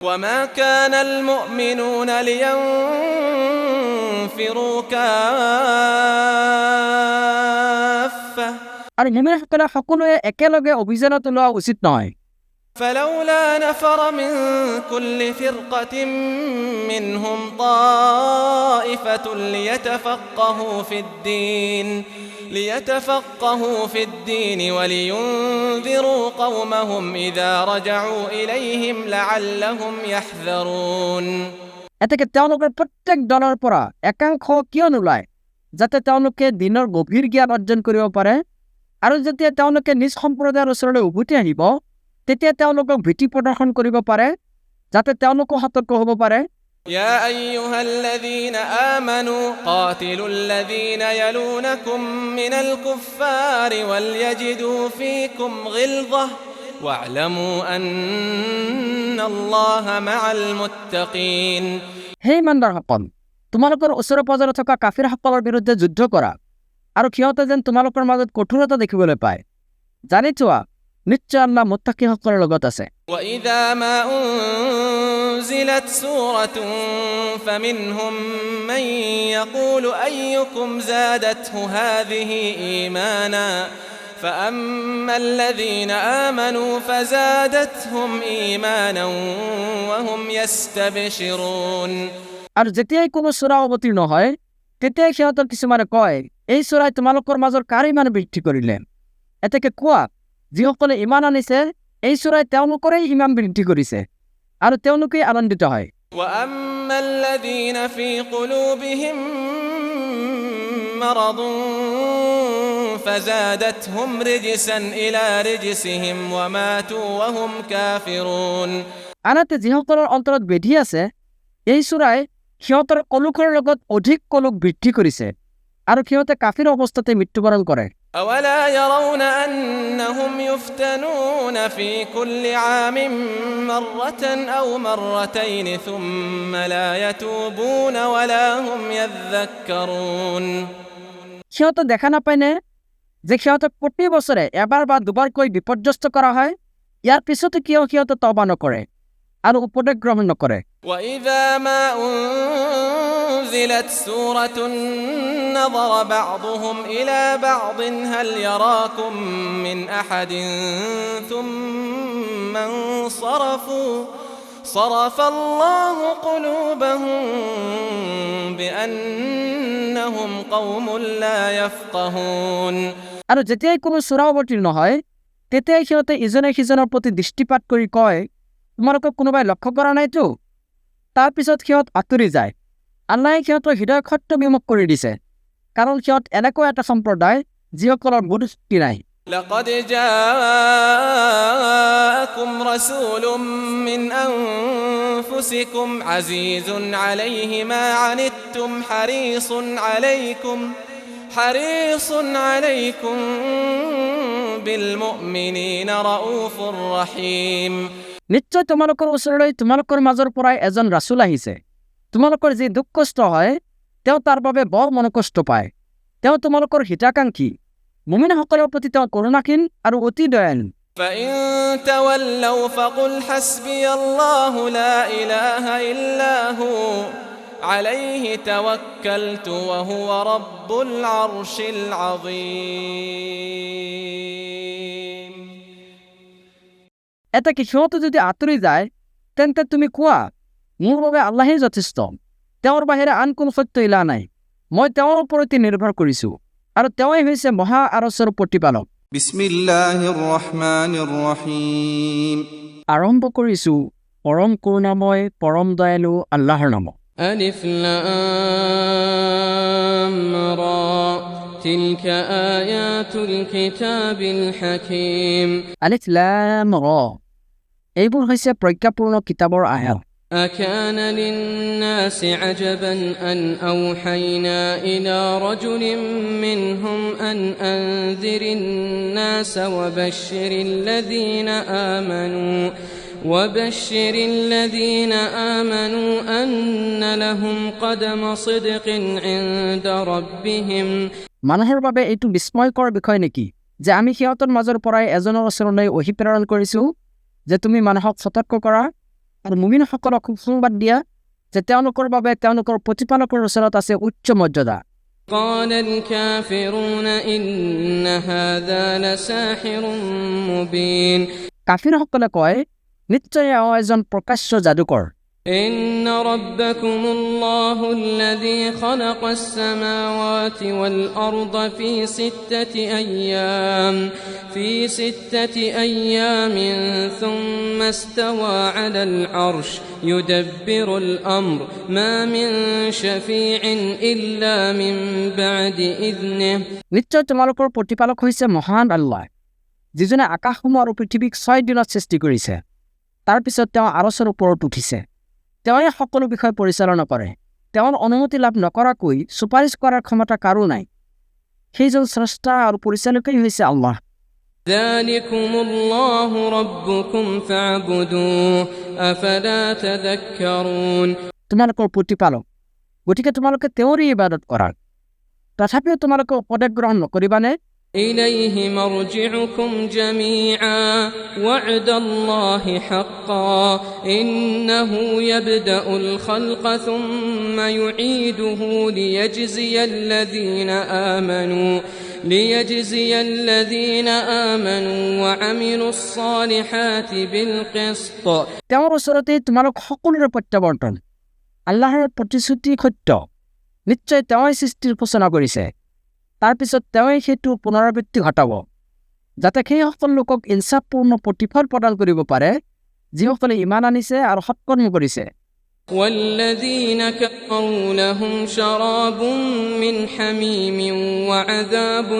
وما كان المؤمنون لينفروا كافة আর মুমিনসকলে সকলোৱে একেলগে অভিযানত লোৱা উচিত নহয়। فلولا نفر من كل فرقة منهم طائفة ليتفقهوا في الدين ولينذروا قومهم إذا رجعوا إليهم لعلهم يحذرون। এতেকে তেওঁলোকৰ প্ৰত্যেক দলৰ পৰা একাংশ কিয় নোলায়, যাতে তেওঁলোকে দিনৰ গভীৰ জ্ঞান অৰ্জন কৰিব পাৰে, আৰু যেতিয়া তেওঁলোকে নিজ সম্প্ৰদায়ৰ ওচৰলৈ উভতি আহিব তেতিয়া তেওঁলোকক ভীতি প্ৰদৰ্শন কৰিব পাৰে, যাতে তেওঁলোকো সতৰ্ক হ'ব পাৰে। يا أيها الذين آمنوا قاتلوا الذين يلونكم من الكفار وليجدوا فيكم غلظة واعلموا أن الله مع المتقين। হে ইমানদাৰসকল, তোমালোকৰ ওচৰে পাজৰে থকা কাফিৰসকলৰ বিৰুদ্ধে যুদ্ধ কৰা, আৰু সিহঁতে যেন তোমালোকৰ মাজত কঠোৰতা দেখিবলৈ পায়। জানি থোৱা, নিশ্চয় আল্লাহ মুত্তাকিসকলৰ লগত আছে। وإذا ما أنزلت سورة فمنهم من يقول أيكم زادته هذه إيمانا فأما الذين آمنوا فزادتهم إيمانا وهم يستبشرون। আৰু যেতিয়াই কোনো সূৰা অৱতীৰ্ণ হয় তেতিয়াই সিহঁতৰ কিছুমানে কয়, এই সূৰাই তোমালোকৰ মাজৰ কাৰ ইমান বৃদ্ধি কৰিলে? এতেকে কোৱা, যিসকলে ইমান আনিছে এই সূৰাই তেওঁলোকৰেই ইমান বৃদ্ধি কৰিছে, আৰু তেওঁলোকেই আনন্দিত হয়। وأما الذين في قلوبهم مرض فزادتهم رجسا إلى رجسهم وماتوا وهم كافرون। আনহাতে যিসকলৰ অন্তৰত ব্যাধি আছে এই সূৰাই সিহঁতৰ কলুখৰ লগত অধিক কলুক বৃদ্ধি কৰিছে, আৰু সিহঁতে কাফিৰ অৱস্থাতে মৃত্যুবৰণ কৰে। أولا يرون أنهم يفتنون في كل عام مرة أو مرتين ثم لا يتوبون ولا هم يذكرون। সিহঁতে দেখা নাপায়নে যে সিহঁতক প্ৰতি বছৰে এবাৰ বা দুবাৰকৈ বিপৰ্যস্ত কৰা হয়, ইয়াৰ পিছতো কিয় সিহঁতে তওবা নকৰে আৰু উপদেশ গ্ৰহণ নকৰে। وإذا ما أنزلت سورة نظر بعضهم إلى بعض هل يراكم من أحد ثم انصرفوا صرف الله قلوبهم بأنهم قوم لا يفقهون। আৰু যেতিয়াই কোনো সূৰা অৱতীৰ্ণ হয় তেতিয়াই সিহঁতে ইজনে সিজনৰ প্ৰতি দৃষ্টিপাত কৰি কয়, তোমালোকক কোনোবাই লক্ষ্য কৰা নাইতো? তাৰ পিছত সিহঁত আঁতৰি যায়। আল্লাহে সিহঁতৰ হৃদয় সত্য বিমুখ কৰি দিছে, কাৰণ সিহঁত এনেকুৱা এটা সম্প্ৰদায় যিসকলৰ বুদ্ধি নাই। لقد جاءكم رسول من أنفسكم عزيز عليه ما عنتم حريص عليكم بالمؤمنين رؤوف رحيم। নিশ্চয় তোমালোকৰ ওচৰলৈ তোমালোকৰ মাজৰ পৰাই এজন ৰাসূল আহিছে। তোমালোকৰ যি দুখ কষ্ট হয় তেওঁ তাৰ বাবে বৰ মনকষ্ট পায়। তেওঁ তোমালোকৰ হিতাকাংক্ষী, মুমিনসকলৰ প্ৰতি তেওঁ কৰুণাশীল আৰু অতি দয়ালু। فإن تولوا فقل حسبي الله لا إله إلا هو عليه توكلت وهو رب العرش العظيم। এটাকে সিহঁতে যদি আঁতৰি যায় তেন্তে তুমি কোৱা, মোৰ বাবে আল্লাহেই যথেষ্ট, তেওঁৰ বাহিৰে আন কোনো সত্য ইলা নাই, মই তেওঁৰ ওপৰতে নিৰ্ভৰ কৰিছোঁ, আৰু তেওঁই হৈছে মহা আৰচৰ প্ৰতিপালক। বিসমিল্লাহিৰ ৰহমানিৰ ৰহিম। আৰম্ভ কৰিছোঁ পৰম কৰুণাময় পৰম দয়ালু আল্লাহৰ নামত। আলিফ লাম ৰা তিলকা আয়াতুল কিতাবিল হাকীম। আলিফ লাম ৰা, এইবোৰ হৈছে প্ৰজ্ঞাপূৰ্ণ কিতাপৰ আয়াত। أكان للناس عجبا أن أوحينا إلى رجل منهم أن أنذر الناس وبشر الذين آمنوا أن لهم قدم صدق عند ربهم। মানুহৰ বাবে এইটো বিস্ময়কৰ বিষয় নেকি যে আমি সিহঁতৰ মাজৰ পৰাই এজনৰ ওচৰলৈ ওহী প্ৰেৰণ কৰিছোঁ যে তুমি মানুহক সতৰ্ক কৰা, আৰু মুমিনসকলক সংবাদ দিয়া যে তেওঁলোকৰ বাবে তেওঁলোকৰ প্ৰতিপালকৰ ওচৰত আছে উচ্চ মৰ্যাদা। قال الكافرون إن هذا لساحر مبين কাফিৰসকলে কয় নিশ্চয় এওঁ এজন প্ৰকাশ্য যাদুকৰ। إن ربكم الله الذي خلق السماوات والأرض في ستة أيام ثم استوى على العرش يدبر الأمر ما من شفيع إلا من بعد إذنه নিশ্চয় তোমালোকৰ প্ৰতিপালক হৈছে মহান আল্লাহ, যিজনে আকাশসমূহ আৰু পৃথিৱীক 6 দিনত সৃষ্টি কৰিছে। তাৰ পিছত তেওঁ আৰচৰ ওপৰত উঠিছে। তেওঁৱে সকলো বিষয় পৰিচালনা কৰে। তেওঁৰ অনুমতি লাভ নকৰাকৈ সুপাৰিশ কৰাৰ ক্ষমতা কাৰো নাই। সেইজন স্ৰষ্টা আৰু পৰিচালকেই হৈছে আল্লাহ। ذلكم الله ربكم فاعبدوه أفلا تذكرون তোমালোকৰ প্ৰতিপালক, গতিকে তোমালোকে তেওঁৰেই ইবাদত কৰা। তথাপিও তোমালোকে উপদেশ গ্ৰহণ নকৰিবানে? إليه مرجعكم جميعا وعد الله حقا إنه يبدأ الخلق ثم يعيده ليجزي الذين آمنوا وعملوا الصالحات بالقسط তেওঁৰ ওচৰতে তোমালোক সকলোৰে প্ৰত্যাৱৰ্তন। আল্লাহৰ প্ৰতিশ্ৰুতি সত্য। নিশ্চয় তেওঁই সৃষ্টিৰ সূচনা কৰিছে, তাৰ পিছত তেওঁই সেইটো পুনৰাবৃত্তি ঘটাব, যাতে সেই সকলো লোকক ইনচাফপূৰ্ণ প্ৰতিফল প্ৰদান কৰিব পাৰে যিসকলে ইমান আনিছে আৰু সৎকৰ্ম কৰিছে। والذين كفروا لهم شراب من حميم وعذاب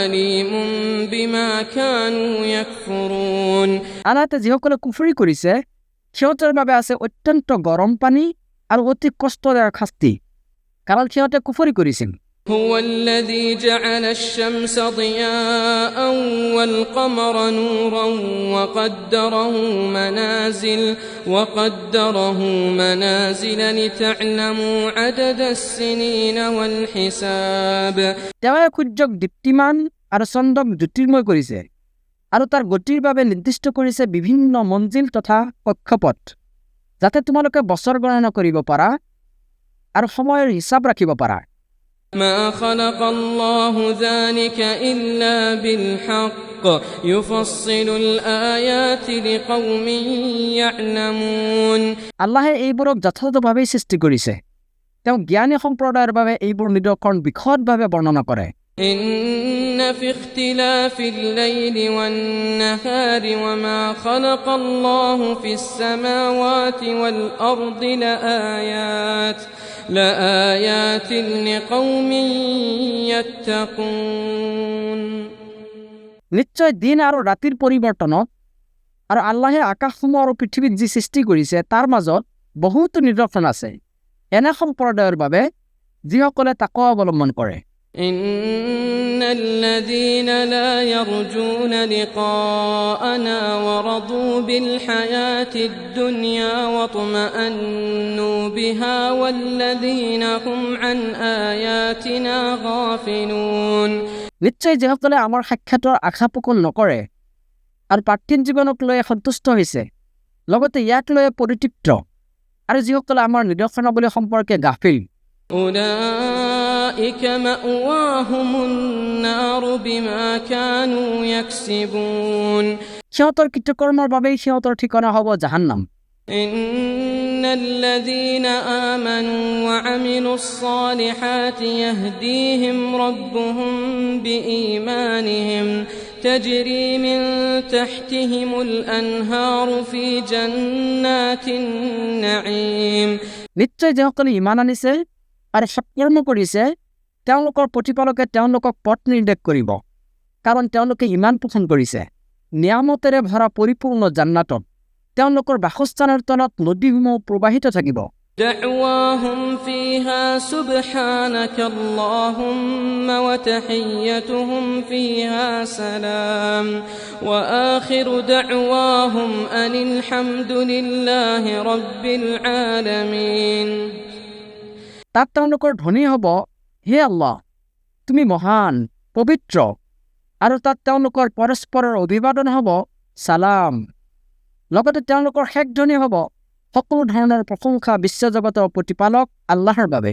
أليم بما كانوا يكفرون আনহাতে যিসকলে কুফৰি কৰিছে সিহঁতৰ বাবে আছে অত্যন্ত গৰম পানী আৰু অতি কষ্টদায়ক শাস্তি, কাৰণ সিহঁতে কুফৰি কৰিছিল। هو الذي جعل الشمس ضياء والقمر نورا وقدره منازل لتعلموا عدد السنين والحساب তেওঁৱে সূৰ্যক দীপ্তিমান আৰু চন্দ্ৰক জ্যোতিৰ্ময় কৰিছে আৰু তাৰ গতিৰ বাবে নিৰ্দিষ্ট কৰিছে বিভিন্ন মঞ্জিল তথা কক্ষপথ, যাতে তোমালোকে বছৰ গণনা কৰিব পাৰা আৰু সময়ৰ হিচাপ ৰাখিব পাৰা। ما خلق الله ذلك إلا بالحق يفصل الآيات لقوم يعلمون আল্লাহে এইবোৰক যথাযথভাৱে সৃষ্টি কৰিছে। তেওঁ জ্ঞানী সম্প্ৰদায়ৰ বাবে এইবোৰ নিদৰ্শন বিশদভাৱে বৰ্ণনা কৰে। إن في اختلاف الليل والنهار وما خلق الله في السماوات والأرض لآيات لقوم يتقون নিশ্চয় দিন আৰু ৰাতিৰ পৰিৱৰ্তনত আৰু আল্লাহে আকাশসমূহ আৰু পৃথিৱীত যি সৃষ্টি কৰিছে তাৰ মাজত বহুতো নিদৰ্শন আছে এনে সম্প্ৰদায়ৰ বাবে যিসকলে তাকৱা অৱলম্বন কৰে। إن الذين لا يرجون لقاءنا ورضوا بالحياة الدنيا واطمأنوا بها والذين هم عن آياتنا غافلون নিশ্চয় যিসকলে আমাৰ সাক্ষাতৰ আশা পোষণ নকৰে আৰু পাৰ্থিৱ জীৱনক লৈ সন্তুষ্ট হৈছে, লগতে ইয়াক লৈ পৰিতৃপ্ত, আৰু যিসকলে আমাৰ নিদৰ্শনাৱলী সম্পৰ্কে গাফিল, أولئك مأواهم النار بما كانوا يكسبون সিহঁতৰ কৃতকৰ্মৰ বাবেই সিহঁতৰ ঠিকনা হ'ব জাহান্নাম। إن الذين آمنوا وعملوا الصالحات يهديهم ربهم بإيمانهم تجري من تحتهم الأنهار في جنات النعيم নিশ্চয় যিসকলে ইমান আনিছে আৰু সৎকৰ্ম কৰিছে তেওঁলোকৰ প্ৰতিপালকে তেওঁলোকক পথ নিৰ্দেশ কৰিব, কাৰণ তেওঁলোকে ইমান পোষণ কৰিছে। নিয়ামতেৰে ভৰা পৰিপূৰ্ণ জান্নাতত তেওঁলোকৰ বাসস্থানৰ তলত নদীসমূহ প্ৰবাহিত থাকিব। دعواهم فيها سبحانك اللهم وتحيتهم فيها سلام وآخر دعواهم أن الحمد لله رب العالمين তাত তেওঁলোকৰ ধ্বনি হ'ব, হে আল্লাহ তুমি মহান পবিত্ৰ, আৰু তাত তেওঁলোকৰ পৰস্পৰৰ অভিবাদন হ'ব, সালাম। লগতে তেওঁলোকৰ শেষ ধ্বনি হ'ব সকলো ধৰণৰ প্ৰশংসা বিশ্বজগতৰ প্ৰতিপালক আল্লাহৰ বাবে।